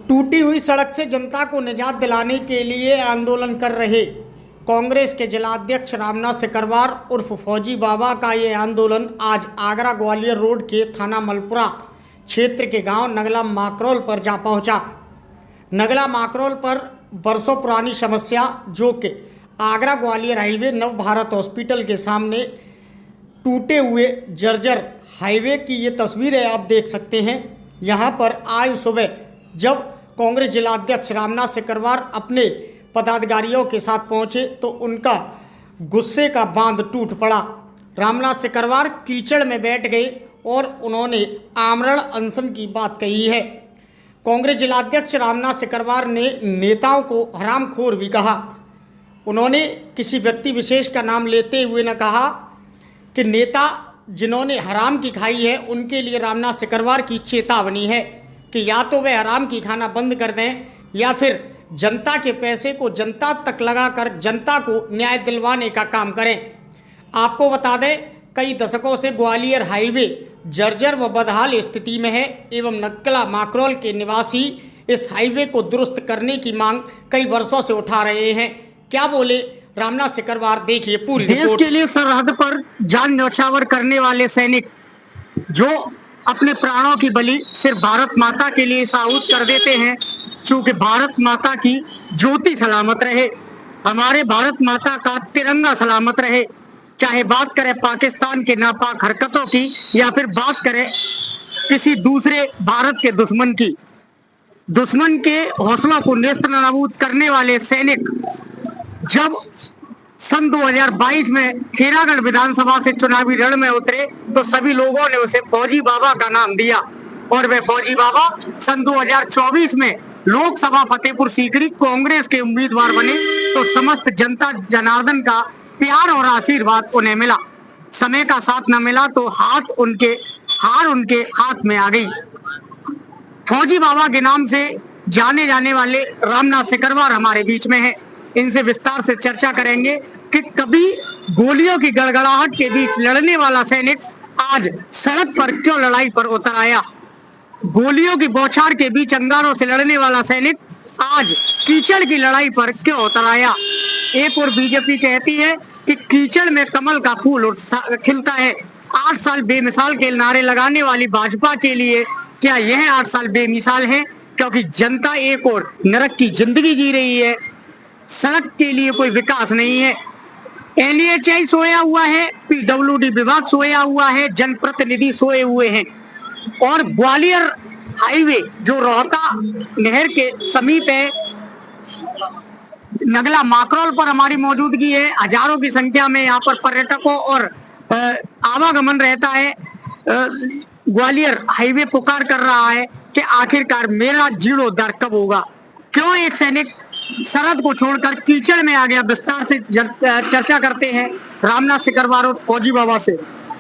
टूटी हुई सड़क से जनता को निजात दिलाने के लिए आंदोलन कर रहे कांग्रेस के जिलाध्यक्ष रामनाथ सिकरवार उर्फ फौजी बाबा का ये आंदोलन आज आगरा ग्वालियर रोड के थाना मलपुरा क्षेत्र के गांव नगला माकरोल पर जा पहुंचा। नगला माकरोल पर बरसों पुरानी समस्या जो कि आगरा ग्वालियर हाईवे नव भारत हॉस्पिटल के सामने टूटे हुए जर्जर हाईवे की ये तस्वीरें आप देख सकते हैं। यहाँ पर आज सुबह जब कांग्रेस जिलाध्यक्ष रामनाथ सिकरवार अपने पदाधिकारियों के साथ पहुंचे तो उनका गुस्से का बांध टूट पड़ा। रामनाथ सिकरवार कीचड़ में बैठ गए और उन्होंने आमरण अनशन की बात कही है। कांग्रेस जिलाध्यक्ष रामनाथ सिकरवार ने नेताओं को हरामखोर भी कहा। उन्होंने किसी व्यक्ति विशेष का नाम लेते हुए न कहा कि नेता जिन्होंने हराम की खाई है उनके लिए रामनाथ सिकरवार की चेतावनी है कि या तो वे हराम की खाना बंद कर दें या फिर जनता के पैसे को जनता तक लगाकर जनता को न्याय दिलवाने का काम करें। आपको बता दें, कई दशकों से ग्वालियर हाईवे जर्जर व बदहाल स्थिति में है एवं नगला माकरोल के निवासी इस हाईवे को दुरुस्त करने की मांग कई वर्षों से उठा रहे हैं। क्या बोले रामनाथ सिकरवार, देखिए पूरी देश के लिए सरहद पर जान न्यौछावर करने वाले सैनिक जो अपने प्राणों की बलि सिर्फ भारत माता के लिए साऊत कर देते हैं, क्योंकि भारत माता की ज्योति सलामत रहे, हमारे भारत माता का तिरंगा सलामत रहे। चाहे बात करें पाकिस्तान के नापाक हरकतों की या फिर बात करें किसी दूसरे भारत के दुश्मन के हौसलों को नेस्त नाबूद करने वाले सैनिक जब सन 2022 में खेरागढ़ विधानसभा से चुनावी रण में उतरे तो सभी लोगों ने उसे फौजी बाबा का नाम दिया और वे फौजी बाबा सन 2024 में लोकसभा फतेहपुर सीकरी कांग्रेस के उम्मीदवार बने तो समस्त जनता जनार्दन का प्यार और आशीर्वाद उन्हें मिला। समय का साथ न मिला तो हार उनके हाथ में आ गई। फौजी बाबा के नाम से जाने जाने वाले रामनाथ सिकरवार हमारे बीच में हैं। इनसे विस्तार से चर्चा करेंगे कि कभी गोलियों की गड़गड़ाहट के बीच लड़ने वाला सैनिक आज सड़क पर क्यों लड़ाई पर उतर आया। गोलियों की बौछार के बीच अंगारों से लड़ने वाला सैनिक आज कीचड़ की लड़ाई पर क्यों उतर आया। एक और बीजेपी कहती है कि कीचड़ में कमल का फूल खिलता है। 8 साल बेमिसाल के नारे लगाने वाली भाजपा के लिए क्या यह 8 साल बेमिसाल है? क्योंकि जनता एक और नरक की जिंदगी जी रही है, सड़क के लिए कोई विकास नहीं है। NHI सोया हुआ है, PWD विभाग सोया हुआ है, जनप्रतिनिधि सोए हुए हैं और ग्वालियर हाईवे जो रोहता नहर के समीप है, नगला माकरोल पर हमारी मौजूदगी है। हजारों की संख्या में यहाँ पर पर्यटकों और आवागमन रहता है। ग्वालियर हाईवे पुकार कर रहा है कि आखिरकार मेरा जीर्णोद्धार कब होगा। क्यों एक सैनिक सरहद को छोड़कर कीचड़ में आ गया, विस्तार से चर्चा करते हैं रामनाथ सिकरवार और फौजी बाबा से।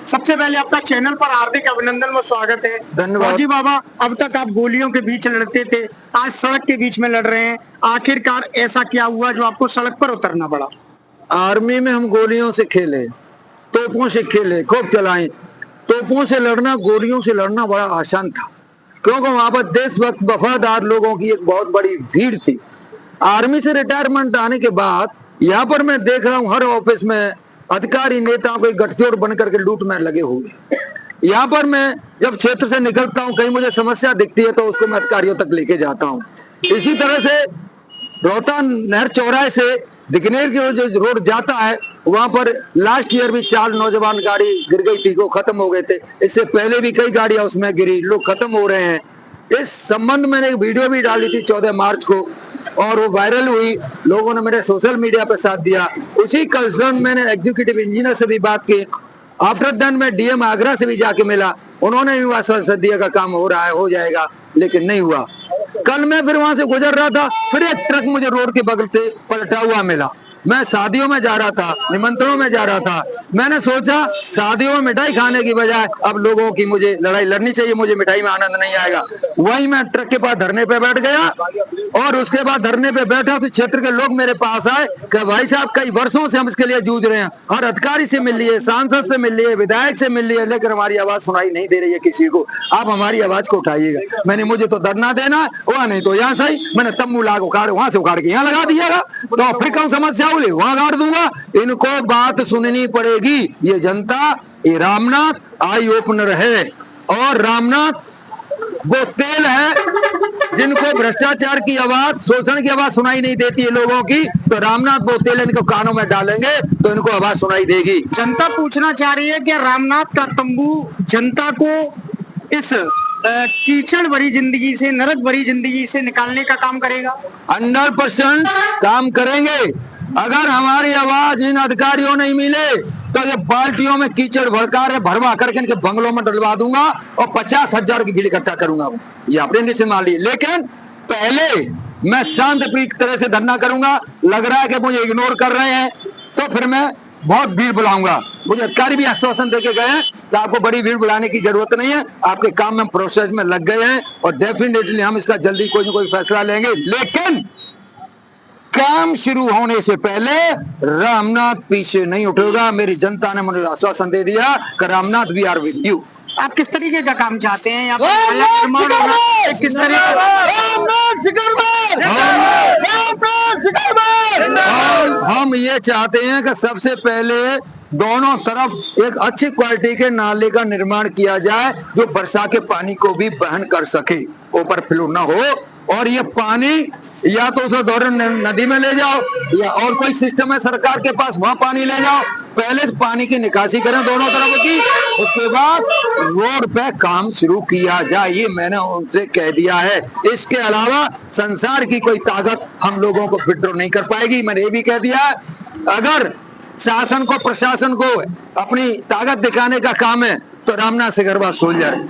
सबसे पहले आपका चैनल पर हार्दिक अभिनंदन व स्वागत है। धन्यवाद। फौजी बाबा, अब तक आप गोलियों के बीच लड़ते थे, आज सड़क के बीच में लड़ रहे हैं। आखिरकार ऐसा क्या हुआ जो आपको सड़क पर उतरना पड़ा? आर्मी में हम गोलियों से खेले, तोपों से खेले, खूब चलाए। तोपों से लड़ना, गोलियों से लड़ना बड़ा आसान था, क्योंकि वहां पर देशभक्त वफादार लोगों की एक बहुत बड़ी भीड़ थी। आर्मी से रिटायरमेंट आने के बाद यहाँ पर मैं देख रहा हूँ हर ऑफिस में अधिकारी नेताओं को गठजोड़ बन करके लूट में लगे हुए। यहाँ पर मैं जब क्षेत्र से निकलता हूँ, कहीं मुझे समस्या दिखती है तो उसको मैं अधिकारियों तक लेके जाता हूँ। इसी तरह से रोहता नहर चौराहे से दिगनेर की जो रोड जाता है, वहां पर लास्ट ईयर भी 4 नौजवान गाड़ी गिर गई थी, वो खत्म हो गए थे। इससे पहले भी कई गाड़ियां उसमें गिरी, लोग खत्म हो रहे हैं। इस संबंध मैंने एक वीडियो भी डाली थी 14 मार्च को और वो वायरल हुई, लोगों ने मेरे सोशल मीडिया पर साथ दिया। उसी कंसर्न मैंने एग्जीक्यूटिव इंजीनियर से भी बात की। आफ्टर देन मैं DM आगरा से भी जाके मिला, उन्होंने भी आश्वासन दिया का काम हो रहा है, हो जाएगा, लेकिन नहीं हुआ। कल मैं फिर वहां से गुजर रहा था, फिर एक ट्रक मुझे रोड के बगल से पलटा हुआ मिला। मैं शादियों में जा रहा था, निमंत्रणों में जा रहा था, मैंने सोचा शादियों में मिठाई खाने की बजाय अब लोगों की मुझे लड़ाई लड़नी चाहिए, मुझे मिठाई में आनंद नहीं आएगा। वहीं मैं ट्रक के पास धरने पे बैठ गया और उसके बाद धरने पे बैठा तो क्षेत्र के लोग मेरे पास आए कि भाई साहब कई वर्षों से हम इसके लिए जूझ रहे हैं, हर अधिकारी से मिल लिए, सांसद से मिल लिए, विधायक से मिल लिए, लेकिन हमारी आवाज सुनाई नहीं दे रही है किसी को। आप हमारी आवाज को उठाइएगा। मैंने मुझे तो धरना देना है, वहां नहीं तो यहाँ सही, मैंने तम्बू लाग उखाड़ वहां से उखाड़ के यहाँ लगा दिएगा तो फिर कौन समस्या बोले वहां गाड़ दूंगा। इनको बात सुननी पड़ेगी। ये जनता, ये रामनाथ आई ओपनर है और रामनाथ वो तेल है जिनको भ्रष्टाचार की आवाज, शोषण की आवाज सुनाई नहीं देती है लोगों की, तो रामनाथ वो तेल इनको कानों में डालेंगे तो इनको आवाज सुनाई देगी। जनता पूछना चाह रही है कि रामनाथ का तंबू जनता को इस कीचड़ भरी जिंदगी से, नरक भरी जिंदगी से निकालने का काम करेगा। 100% काम करेंगे। अगर हमारी आवाज इन अधिकारियों नहीं मिले तो ये बाल्टियों में कीचड़ भरवा करके इनके बंगलों में डलवा दूंगा और 50,000 की भीड़ इकट्ठा करूंगा। ये अपने निश्चित मान ली, लेकिन पहले मैं शांतिप्रिय तरह से धरना करूंगा। लग रहा है कि मुझे इग्नोर कर रहे हैं तो फिर मैं बहुत भीड़ बुलाऊंगा। मुझे अधिकारी भी आश्वासन देके गए हैं कि आपको बड़ी भीड़ बुलाने की जरूरत नहीं है, आपके काम में प्रोसेस में लग गए हैं और डेफिनेटली हम इसका जल्दी कोई ना कोई फैसला लेंगे। लेकिन काम शुरू होने से पहले रामनाथ पीछे नहीं उठेगा। मेरी जनता ने मुझे आश्वासन दे दिया कि Ramnath we are with you. आप किस तरीके का काम चाहते हैं यहाँ पर? किस तरीके हम ये चाहते हैं कि सबसे पहले दोनों तरफ एक अच्छी क्वालिटी के नाले का निर्माण किया जाए जो वर्षा के पानी को भी वहन कर सके, ओवर फ्लो ना हो। और ये पानी या तो उसे दौरे नदी में ले जाओ या और कोई सिस्टम है सरकार के पास, वहां पानी ले जाओ। पहले पानी की निकासी करें दोनों तरफ की, उसके बाद रोड पे काम शुरू किया जाए। ये मैंने उनसे कह दिया है। इसके अलावा संसार की कोई ताकत हम लोगों को विड्रॉ नहीं कर पाएगी। मैंने ये भी कह दिया है, अगर शासन को, प्रशासन को अपनी ताकत दिखाने का काम है तो रामनाथ से गरबा सोल्जर है।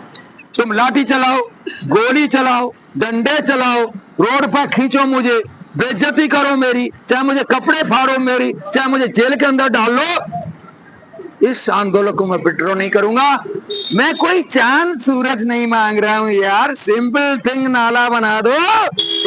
तुम लाठी चलाओ, गोली चलाओ, डंडे चलाओ, रोड पर खींचो मुझे, बेइज्जती करो मेरी, चाहे मुझे कपड़े फाड़ो मेरी, चाहे मुझे जेल के अंदर डाल लो, इस आंदोलन को मैं विड्रॉ नहीं करूंगा। मैं कोई चांद सूरज नहीं मांग रहा हूं यार, सिंपल थिंग, नाला बना दो।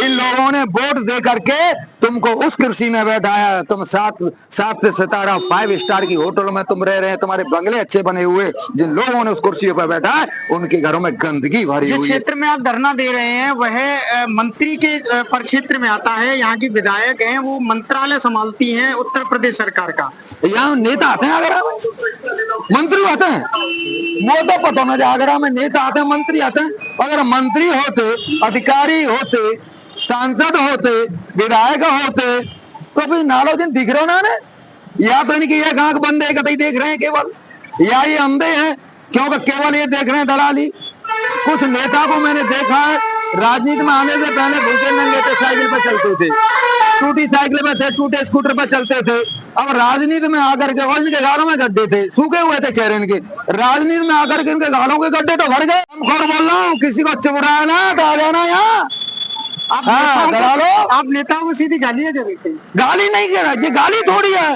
इन लोगों ने वोट दे करके तुमको उस कुर्सी में बैठाया, तुम 7 सितारा 5 स्टार की होटल में तुम रह रहे हैं, तुम्हारे बंगले अच्छे बने हुए। जिन लोगों ने उस कुर्सी पर बैठा है उनके घरों में गंदगी भरी हुई है। जिस क्षेत्र में आप धरना दे रहे हैं वह मंत्री के परिक्षेत्र में आता है। यहाँ की विधायक हैं, वो मंत्रालय संभालती हैं उत्तर प्रदेश सरकार का। यहाँ नेता आते हैं, आगरा में मंत्री आते हैं, वो तो पता ना, आगरा में नेता आते हैं, मंत्री आते हैं। अगर मंत्री होते, अधिकारी होते, सांसद होते, विधायक होते तो फिर नालो दिन दिख रहे ना, या तो इनकी एक आंख बंद है, कतई देख रहे हैं केवल, या ये अंधे हैं क्योंकि केवल ये देख रहे हैं दलाली। कुछ नेता को मैंने देखा है राजनीति में आने से पहले भूषण लेते साइकिल पर चलते थे, टूटी साइकिल में थे, टूटे स्कूटर पर चलते थे। अब राजनीति में आकर के इनके गालों में गड्ढे थे, सूखे हुए थे चेहरे इनके, राजनीति में आकर के इनके गालों के गड्ढे तो भर गए। हम बोल रहा हूँ, किसी को चुपराया ना तो आ जाना यहाँ। आप नेताओं को सीधी गालियां दे देते हैं। गाली नहीं कह रहा, ये गाली थोड़ी है।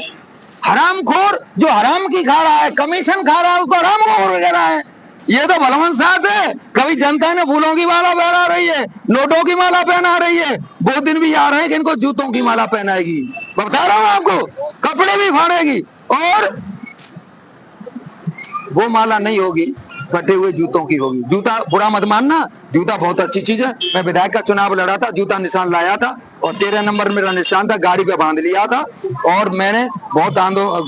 हरामखोर जो हराम की खा रहा है, कमीशन खा रहा है, उसको हरामखोर कह रहा है। ये तो भलवन साथ है। कभी जनता ने फूलों की माला पहना रही है, नोटों की माला पहना रही है, वो दिन भी आ रहे हैं कि इनको जूतों की माला पहनाएगी। बता रहा हूँ आपको, कपड़े भी फाड़ेगी और वो माला नहीं होगी, फटे हुए जूतों की होगी। जूता बुरा मत मानना, जूता बहुत अच्छी चीज है। मैं विधायक का चुनाव लड़ा था, जूता निशान लाया था और 13 नंबर मेरा निशान था, गाड़ी पे बांध लिया था और मैंने बहुत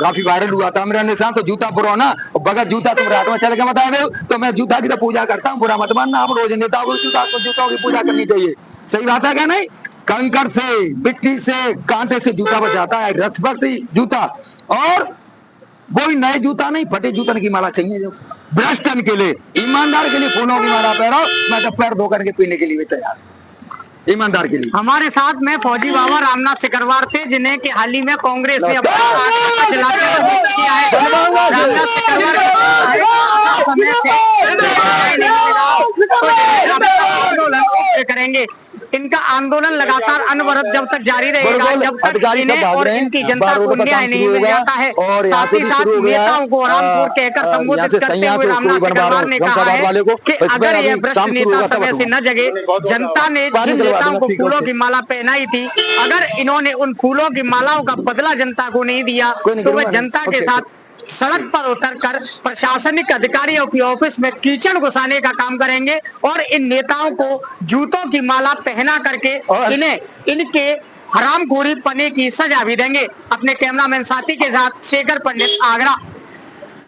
काफी वायरल हुआ था मेरा निशान। तो जूता बुरा ना, बगैर जूता तुम रात में चल के बता दो तो मैं जूता की तो पूजा करता हूँ, बुरा मत मानना। आप रोज नेताओं को जूतों की पूजा करनी चाहिए, सही बात है क्या नहीं? कंकड़ से, मिट्टी से, कांटे से जूता बचाता है, रेस्पेक्ट जूता। और कोई नए जूता नहीं, फटे जूतन की माला चाहिए। जो भ्रष्टन के लिए, ईमानदार के लिए फूलों की माला पहनो। मैं तो पैर धो करके पीने के लिए भी तैयार, ईमानदार के लिए। हमारे साथ में फौजी बाबा रामनाथ सिकरवार थे, जिन्हें कि हाल ही में कांग्रेस ने अपना किया है। रामनाथ सिकरवार व्यक्त करेंगे। इनका आंदोलन लगातार अनवरत जब तक जारी रहेगा, जब तक इन्हें और इनकी जनता को न्याय नहीं मिल जाता है। साथ ही साथ नेताओं को हरामखोर कहकर संबोधित करते हुए रामनाथ सिकरवार ने कहा है कि अगर यह भ्रष्ट नेता समय से न जगे, जनता ने जिन नेताओं को फूलों की माला पहनाई थी, अगर इन्होंने उन फूलों की मालाओं का बदला जनता को नहीं दिया तो वे जनता के साथ सड़क पर उतरकर प्रशासनिक अधिकारियों की ऑफिस में कीचड़ घुसाने का काम करेंगे और इन नेताओं को जूतों की माला पहना करके इन्हें इनके हरामखोरी पने की सजा भी देंगे। अपने कैमरामैन साथी के साथ शेखर पंडित, आगरा।